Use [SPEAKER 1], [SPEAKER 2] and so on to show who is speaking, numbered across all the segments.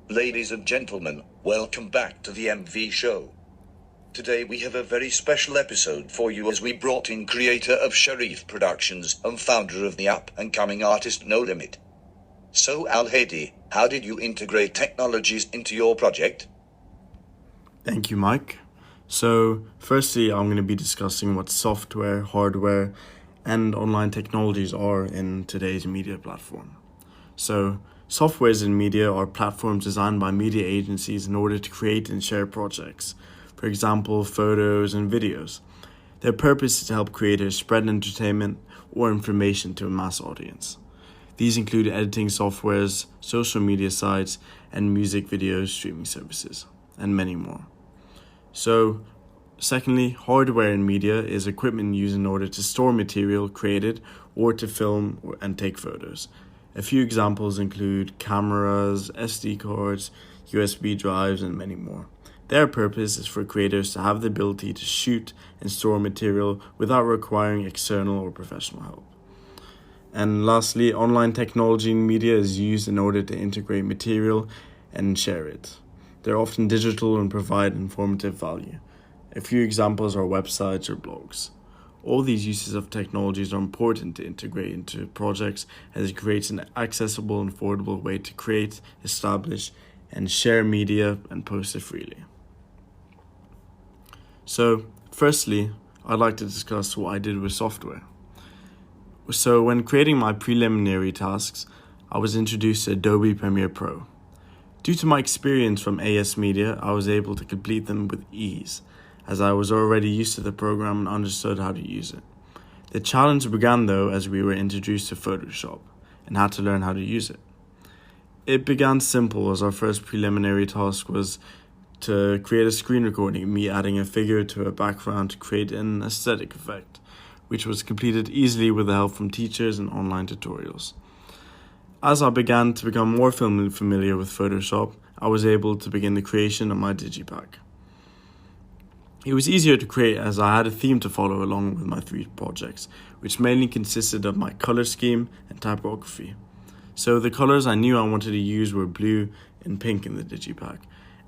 [SPEAKER 1] Ladies and gentlemen, welcome back to the MV show. Today we have a very special episode for you as we brought in creator of Sharif Productions and founder of the up-and-coming artist No Limit. So Al-Hadi, how did you integrate technologies into your project?
[SPEAKER 2] Thank you, Mike. So, firstly, I'm going to be discussing what software, hardware, and online technologies are in today's media platform. So, softwares in media are platforms designed by media agencies in order to create and share projects, for example, photos and videos. Their purpose is to help creators spread entertainment or information to a mass audience. These include editing softwares, social media sites, and music video streaming services, and many more. So, secondly, hardware in media is equipment used in order to store material created or to film and take photos. A few examples include cameras, SD cards, USB drives, and many more. Their purpose is for creators to have the ability to shoot and store material without requiring external or professional help. And lastly, online technology in media is used in order to integrate material and share it. They're often digital and provide informative value. A few examples are websites or blogs. All these uses of technologies are important to integrate into projects as it creates an accessible and affordable way to create, establish, and share media and post it freely. So, firstly, I'd like to discuss what I did with software. So, when creating my preliminary tasks, I was introduced to Adobe Premiere Pro. Due to my experience from AS Media, I was able to complete them with ease, as I was already used to the program and understood how to use it. The challenge began though as we were introduced to Photoshop and had to learn how to use it. It began simple as our first preliminary task was to create a screen recording, me adding a figure to a background to create an aesthetic effect, which was completed easily with the help from teachers and online tutorials. As I began to become more familiar with Photoshop, I was able to begin the creation of my digipack. It was easier to create as I had a theme to follow along with my 3 projects, which mainly consisted of my color scheme and typography. So the colors I knew I wanted to use were blue and pink in the digipack,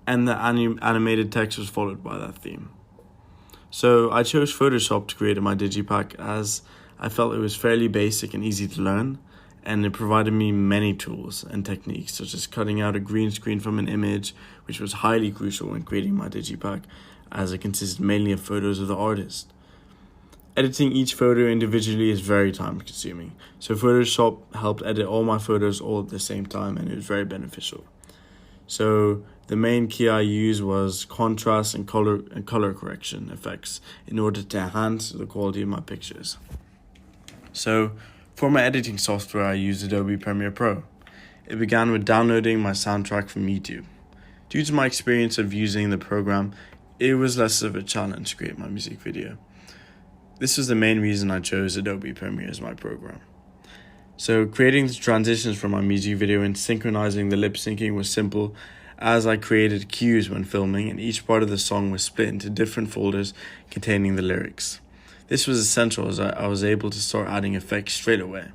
[SPEAKER 2] and the animated text was followed by that theme. So I chose Photoshop to create my digipack as I felt it was fairly basic and easy to learn, and it provided me many tools and techniques such as cutting out a green screen from an image, which was highly crucial when creating my digipack, as it consisted mainly of photos of the artist. Editing each photo individually is very time consuming, so Photoshop helped edit all my photos all at the same time, and it was very beneficial. So the main key I used was contrast and color correction effects in order to enhance the quality of my pictures. So for my editing software, I used Adobe Premiere Pro. It began with downloading my soundtrack from YouTube. Due to my experience of using the program, it was less of a challenge to create my music video. This was the main reason I chose Adobe Premiere as my program. So creating the transitions from my music video and synchronizing the lip syncing was simple, as I created cues when filming and each part of the song was split into different folders containing the lyrics. This was essential as I was able to start adding effects straight away.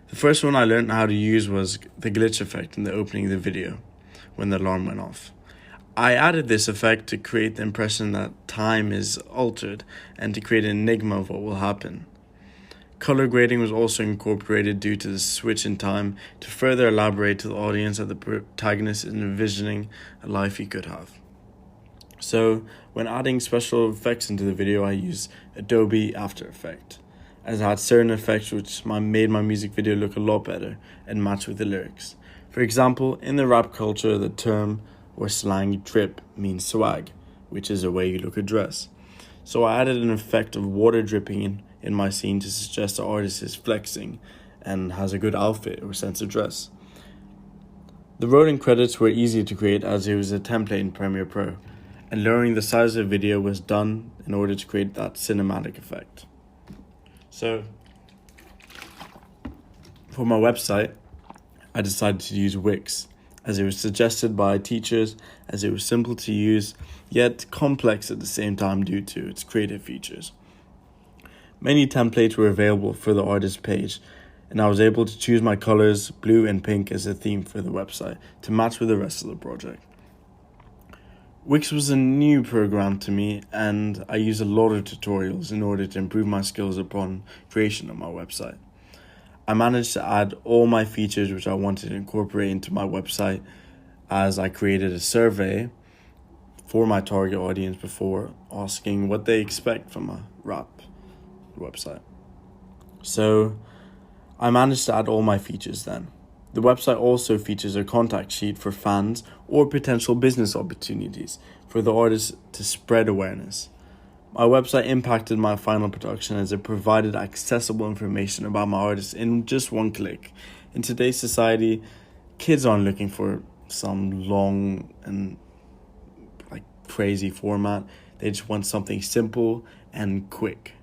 [SPEAKER 2] The first one I learned how to use was the glitch effect in the opening of the video when the alarm went off. I added this effect to create the impression that time is altered and to create an enigma of what will happen. Color grading was also incorporated due to the switch in time to further elaborate to the audience that the protagonist is envisioning a life he could have. So, when adding special effects into the video, I used Adobe After Effects, as I had certain effects which made my music video look a lot better and match with the lyrics. For example, in the rap culture, the term or slang drip means swag, which is the way you look a dress. So I added an effect of water dripping in my scene to suggest the artist is flexing and has a good outfit or sense of dress. The rolling credits were easy to create as it was a template in Premiere Pro, and lowering the size of the video was done in order to create that cinematic effect. So, for my website, I decided to use Wix, as it was suggested by teachers, as it was simple to use, yet complex at the same time due to its creative features. Many templates were available for the artist page, and I was able to choose my colors, blue and pink, as a theme for the website to match with the rest of the project. Wix was a new program to me, and I used a lot of tutorials in order to improve my skills upon creation of my website. I managed to add all my features which I wanted to incorporate into my website, as I created a survey for my target audience before, asking what they expect from a rap website. So I managed to add all my features then. The website also features a contact sheet for fans or potential business opportunities for the artist to spread awareness. My website impacted my final production as it provided accessible information about my artist in just one click. In today's society, kids aren't looking for some long and crazy format. They just want something simple and quick.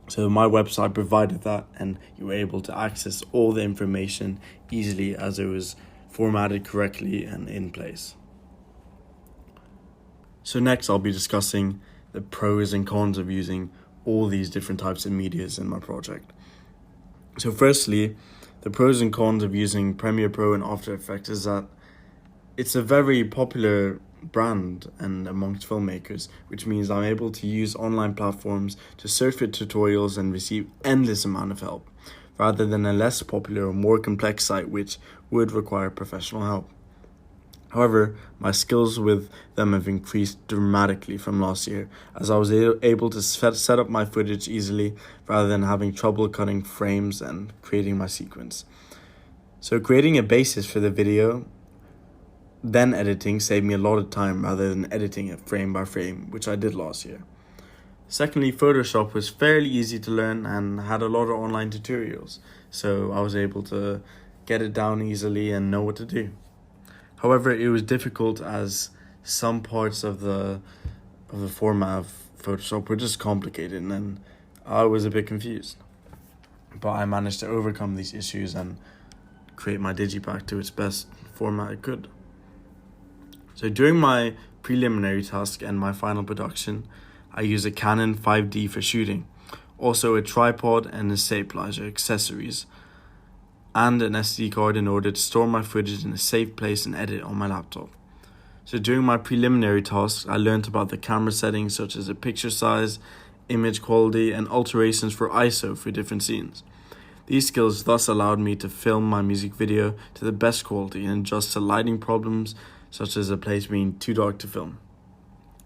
[SPEAKER 2] So my website provided that, and you were able to access all the information easily as it was formatted correctly and in place. So next I'll be discussing the pros and cons of using all these different types of medias in my project. So firstly, the pros and cons of using Premiere Pro and After Effects is that it's a very popular brand and amongst filmmakers, which means I'm able to use online platforms to search for tutorials and receive endless amount of help, rather than a less popular or more complex site which would require professional help. However, my skills with them have increased dramatically from last year, as I was able to set up my footage easily rather than having trouble cutting frames and creating my sequence. So creating a basis for the video, then editing, saved me a lot of time rather than editing it frame by frame, which I did last year. Secondly, Photoshop was fairly easy to learn and had a lot of online tutorials, so I was able to get it down easily and know what to do. However, it was difficult as some parts of the format of Photoshop were just complicated, and I was a bit confused. But I managed to overcome these issues and create my digipack to its best format it could. So during my preliminary task and my final production, I used a Canon 5D for shooting, also a tripod and a stabilizer accessories, and an SD card in order to store my footage in a safe place and edit on my laptop. So during my preliminary tasks, I learned about the camera settings such as the picture size, image quality, and alterations for ISO for different scenes. These skills thus allowed me to film my music video to the best quality and adjust to lighting problems such as a place being too dark to film.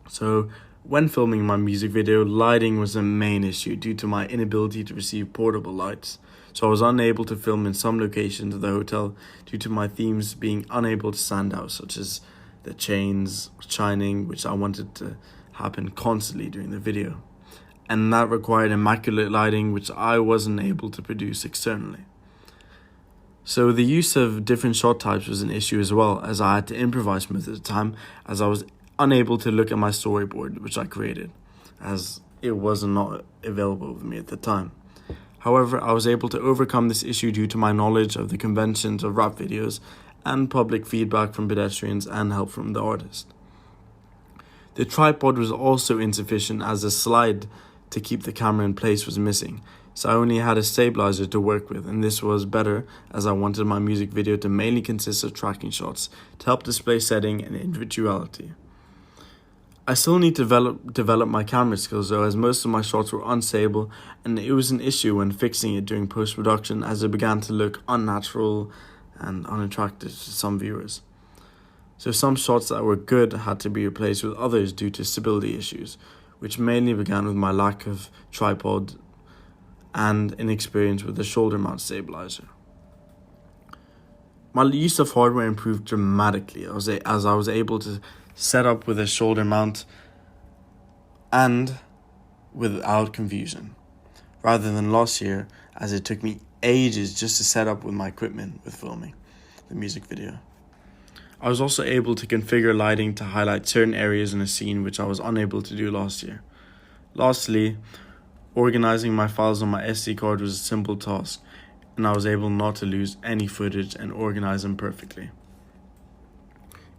[SPEAKER 2] So when filming my music video, lighting was a main issue due to my inability to receive portable lights. So I was unable to film in some locations of the hotel due to my themes being unable to stand out, such as the chains shining, which I wanted to happen constantly during the video. And that required immaculate lighting, which I wasn't able to produce externally. So the use of different shot types was an issue as well, as I had to improvise most of the time, as I was unable to look at my storyboard, which I created, as it was not available with me at the time. However, I was able to overcome this issue due to my knowledge of the conventions of rap videos and public feedback from pedestrians and help from the artist. The tripod was also insufficient, as the slide to keep the camera in place was missing, so I only had a stabilizer to work with, and this was better as I wanted my music video to mainly consist of tracking shots to help display setting and individuality. I still need to develop my camera skills though, as most of my shots were unstable, and it was an issue when fixing it during post-production, as it began to look unnatural and unattractive to some viewers. So some shots that were good had to be replaced with others due to stability issues, which mainly began with my lack of tripod and inexperience with the shoulder mount stabilizer. My use of hardware improved dramatically as I was able to set up with a shoulder mount and without confusion, rather than last year, as it took me ages just to set up with my equipment with filming the music video. I was also able to configure lighting to highlight certain areas in a scene, which I was unable to do last year. Lastly, organizing my files on my SD card was a simple task, and I was able not to lose any footage and organize them perfectly.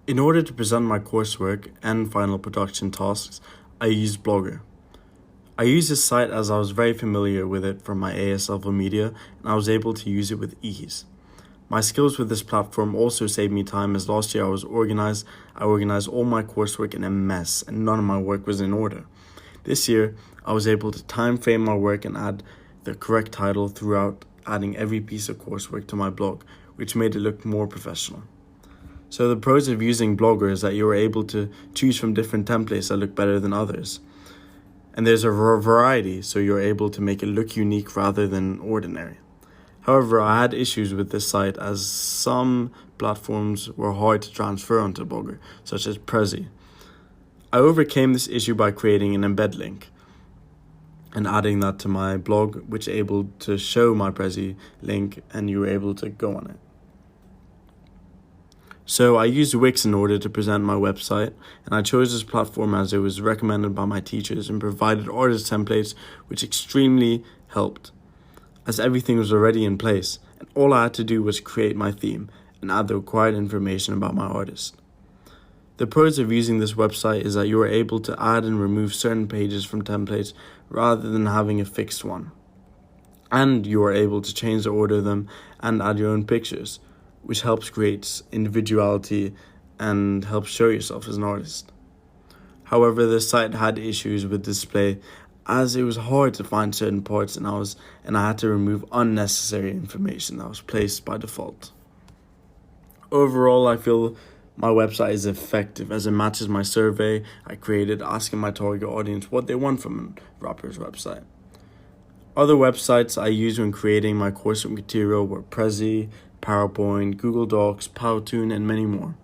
[SPEAKER 2] In order to present my coursework and final production tasks, I used Blogger. I used this site as I was very familiar with it from my AS level media, and I was able to use it with ease. My skills with this platform also saved me time, as last year I organized all my coursework in a mess and none of my work was in order. This year, I was able to time frame my work and add the correct title throughout, adding every piece of coursework to my blog, which made it look more professional. So the pros of using Blogger is that you are able to choose from different templates that look better than others. And there's a variety, so you're able to make it look unique rather than ordinary. However, I had issues with this site as some platforms were hard to transfer onto Blogger, such as Prezi. I overcame this issue by creating an embed link and adding that to my blog, which able to show my Prezi link and you were able to go on it. So I used Wix in order to present my website, and I chose this platform as it was recommended by my teachers and provided artist templates, which extremely helped, as everything was already in place, and all I had to do was create my theme and add the required information about my artist. The pros of using this website is that you are able to add and remove certain pages from templates rather than having a fixed one. And you are able to change the order of them and add your own pictures, which helps create individuality and helps show yourself as an artist. However, the site had issues with display, as it was hard to find certain parts and I had to remove unnecessary information that was placed by default. Overall, I feel my website is effective as it matches my survey I created asking my target audience what they want from a rapper's website. Other websites I used when creating my coursework material were Prezi, PowerPoint, Google Docs, Powtoon, and many more.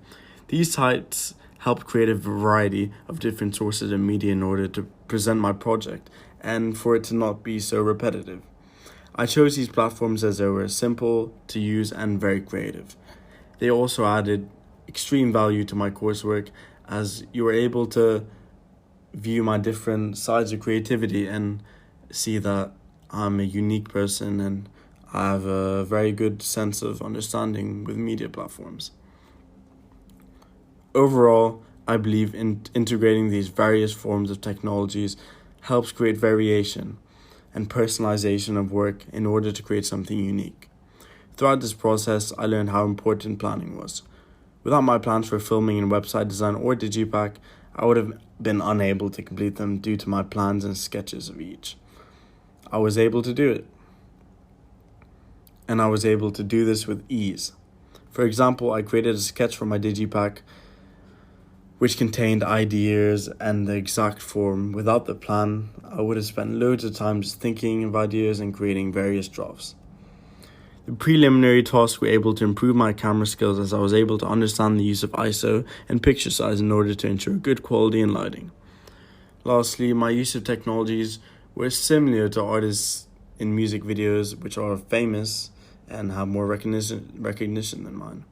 [SPEAKER 2] These sites help create a variety of different sources of media in order to present my project and for it to not be so repetitive. I chose these platforms as they were simple to use and very creative. They also added extreme value to my coursework, as you were able to view my different sides of creativity and see that I'm a unique person and I have a very good sense of understanding with media platforms. Overall, I believe in integrating these various forms of technologies helps create variation and personalization of work in order to create something unique. Throughout this process, I learned how important planning was. Without my plans for filming and website design or Digipack, I would have been unable to complete them due to my plans and sketches of each. I was able to do it. And I was able to do this with ease. For example, I created a sketch for my Digipack which contained ideas and the exact form. Without the plan, I would have spent loads of time just thinking of ideas and creating various drafts. The preliminary tasks were able to improve my camera skills, as I was able to understand the use of ISO and picture size in order to ensure good quality and lighting. Lastly, my use of technologies were similar to artists in music videos which are famous and have more recognition than mine,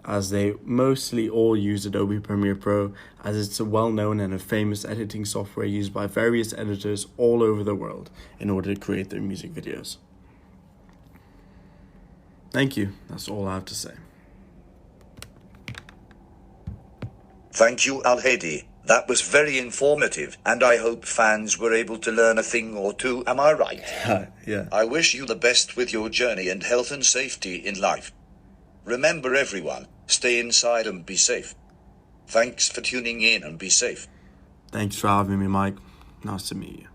[SPEAKER 2] as they mostly all use Adobe Premiere Pro, as it's a well-known and a famous editing software used by various editors all over the world in order to create their music videos. Thank you. That's all I have to say.
[SPEAKER 1] Thank you, Al-Hadi. That was very informative, and I hope fans were able to learn a thing or two. Am I right?
[SPEAKER 2] Yeah.
[SPEAKER 1] I wish you the best with your journey and health and safety in life. Remember, everyone, stay inside and be safe. Thanks for tuning in and be safe.
[SPEAKER 2] Thanks for having me, Mike. Nice to meet you.